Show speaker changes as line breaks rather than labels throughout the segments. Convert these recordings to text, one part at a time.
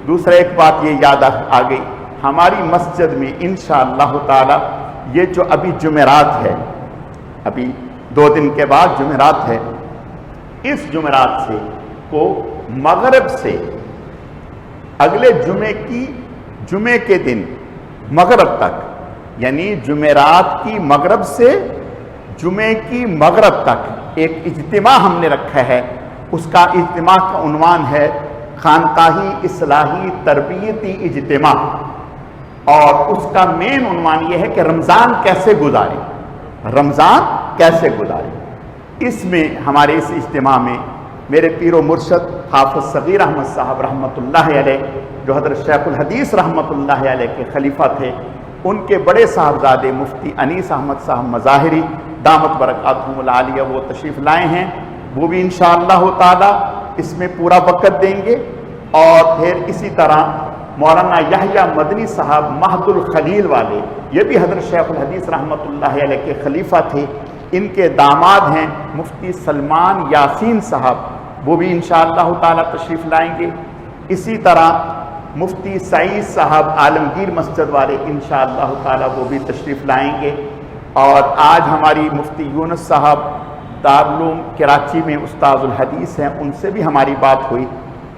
دوسرا ایک بات یہ یاد آ گئی، ہماری مسجد میں انشاءاللہ تعالی یہ جو ابھی جمعرات ہے، ابھی 2 دن کے بعد جمعرات ہے، اس جمعرات سے کو مغرب سے اگلے جمعے کے دن مغرب تک، یعنی جمعرات کی مغرب سے جمعے کی مغرب تک ایک اجتماع ہم نے رکھا ہے۔ اس کا اجتماع کا عنوان ہے خانقاہی اصلاحی تربیتی اجتماع، اور اس کا مین عنوان یہ ہے کہ رمضان کیسے گزارے، رمضان کیسے گزارے۔ اس میں ہمارے اس اجتماع میں میرے پیر و مرشد حافظ صغیر احمد صاحب رحمۃ اللہ علیہ، جو حضرت شیخ الحدیث رحمۃ اللہ علیہ کے خلیفہ تھے، ان کے بڑے صاحبزادے مفتی انیس احمد صاحب مظاہری دامت برکاتہم العالیہ وہ تشریف لائے ہیں، وہ بھی انشاءاللہ تعالی اس میں پورا وقت دیں گے۔ اور پھر اسی طرح مولانا یحییٰ مدنی صاحب مہد الخلیل والے، یہ بھی حضرت شیخ الحدیث رحمۃ اللہ علیہ کے خلیفہ تھے، ان کے داماد ہیں مفتی سلمان یاسین صاحب، وہ بھی انشاءاللہ تعالی تشریف لائیں گے۔ اسی طرح مفتی سعید صاحب عالمگیر مسجد والے انشاءاللہ تعالی وہ بھی تشریف لائیں گے۔ اور آج ہماری مفتی یونس صاحب دارالعلوم کراچی میں استاذ الحدیث ہیں، ان سے بھی ہماری بات ہوئی،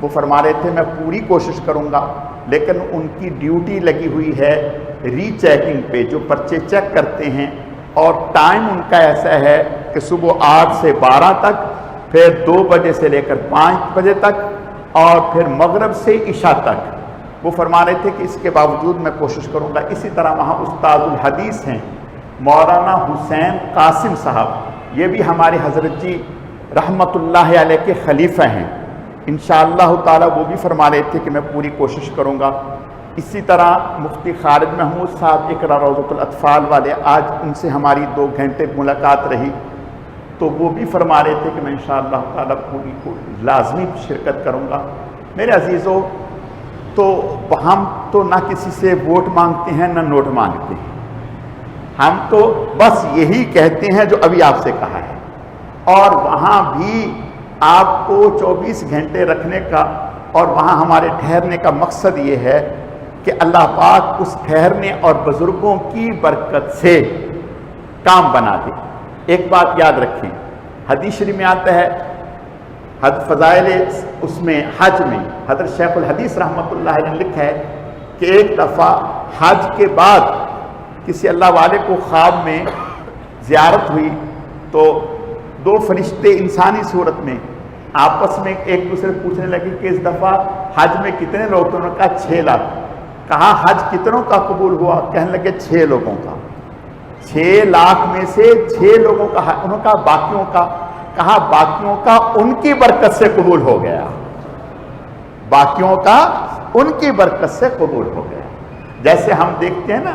وہ فرما رہے تھے میں پوری کوشش کروں گا، لیکن ان کی ڈیوٹی لگی ہوئی ہے ری چیکنگ پہ، جو پرچے چیک کرتے ہیں، اور ٹائم ان کا ایسا ہے کہ صبح 8 سے 12 تک، پھر 2 بجے سے لے کر 5 بجے تک، اور پھر مغرب سے عشاء تک۔ وہ فرما رہے تھے کہ اس کے باوجود میں کوشش کروں گا۔ اسی طرح وہاں استاذ الحدیث ہیں مولانا حسین قاسم صاحب، یہ بھی ہمارے حضرت جی رحمۃ اللہ علیہ کے خلیفہ ہیں، انشاءاللہ تعالی وہ بھی فرما رہے تھے کہ میں پوری کوشش کروں گا۔ اسی طرح مفتی خالد محمود صاحب اقرا روضۃ الاطفال والے، آج ان سے ہماری 2 گھنٹے ملاقات رہی، تو وہ بھی فرما رہے تھے کہ میں انشاءاللہ تعالی پوری لازمی شرکت کروں گا۔ میرے عزیزوں، تو ہم تو نہ کسی سے ووٹ مانگتے ہیں نہ نوٹ مانگتے ہیں، ہم تو بس یہی کہتے ہیں جو ابھی آپ سے کہا ہے، اور وہاں بھی آپ کو 24 گھنٹے رکھنے کا اور وہاں ہمارے ٹھہرنے کا مقصد یہ ہے کہ اللہ پاک اس ٹھہرنے اور بزرگوں کی برکت سے کام بنا دے۔ ایک بات یاد رکھیں، حدیث شریف میں آتا ہے، فضائل اس میں حج میں حضرت شیخ الحدیث رحمۃ اللہ علیہ نے لکھا ہے کہ ایک دفعہ حج کے بعد کسی اللہ والے کو خواب میں زیارت ہوئی، تو 2 فرشتے انسانی صورت میں آپس میں ایک دوسرے پوچھنے لگے کہ اس دفعہ حج میں کتنے لوگ تھے؟ انہوں نے کہا 6 لاکھ۔ کہا حج کتنوں کا قبول ہوا؟ کہنے لگے 6 لوگوں کا۔ 6 لاکھ میں سے 6 لوگوں کا، انہوں نے کہا باقیوں کا؟ کہا باقیوں کا ان کی برکت سے قبول ہو گیا، باقیوں کا ان کی برکت سے قبول ہو گیا۔ جیسے ہم دیکھتے ہیں نا،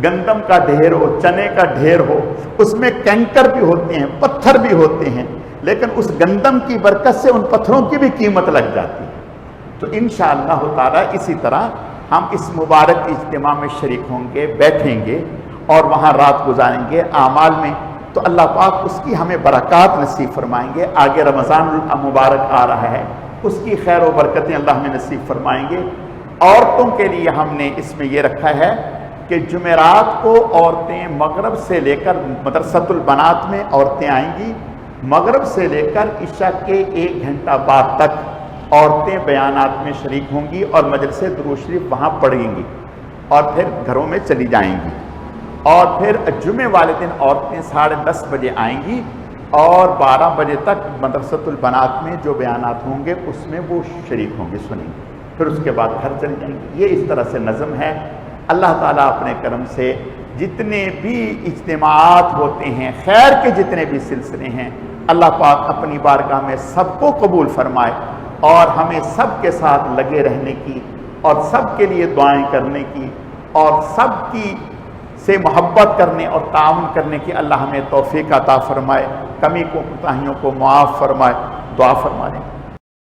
گندم کا ڈھیر ہو، چنے کا ڈھیر ہو، اس میں کنکر بھی ہوتے ہیں، پتھر بھی ہوتے ہیں، لیکن اس گندم کی برکت سے ان پتھروں کی بھی قیمت لگ جاتی ہے۔ تو انشاءاللہ تعالی اسی طرح ہم اس مبارک اجتماع میں شریک ہوں گے، بیٹھیں گے اور وہاں رات گزاریں گے اعمال میں، تو اللہ پاک اس کی ہمیں برکات نصیب فرمائیں گے۔ آگے رمضان المبارک آ رہا ہے، اس کی خیر و برکتیں اللہ ہمیں نصیب فرمائیں گے۔ عورتوں کے لیے ہم نے اس میں یہ رکھا ہے کہ جمعرات کو عورتیں مغرب سے لے کر مدرسۃ البنات میں عورتیں آئیں گی، مغرب سے لے کر عشاء کے 1 گھنٹہ بعد تک عورتیں بیانات میں شریک ہوں گی اور مجلس درود شریف وہاں پڑھیں گی، اور پھر گھروں میں چلی جائیں گی۔ اور پھر جمعے والے دن عورتیں 10:30 بجے آئیں گی اور 12 بجے تک مدرسۃ البنات میں جو بیانات ہوں گے اس میں وہ شریک ہوں گے، سنیں گے، پھر اس کے بعد گھر چلی جائیں گے۔ یہ اس طرح سے نظم ہے۔ اللہ تعالیٰ اپنے کرم سے جتنے بھی اجتماعات ہوتے ہیں، خیر کے جتنے بھی سلسلے ہیں، اللہ پاک اپنی بارگاہ میں سب کو قبول فرمائے، اور ہمیں سب کے ساتھ لگے رہنے کی اور سب کے لیے دعائیں کرنے کی اور سب کی سے محبت کرنے اور تعاون کرنے کی اللہ ہمیں توفیق عطا فرمائے، کمی کو کوتاہیوں کو معاف فرمائے۔ دعا فرمائیں۔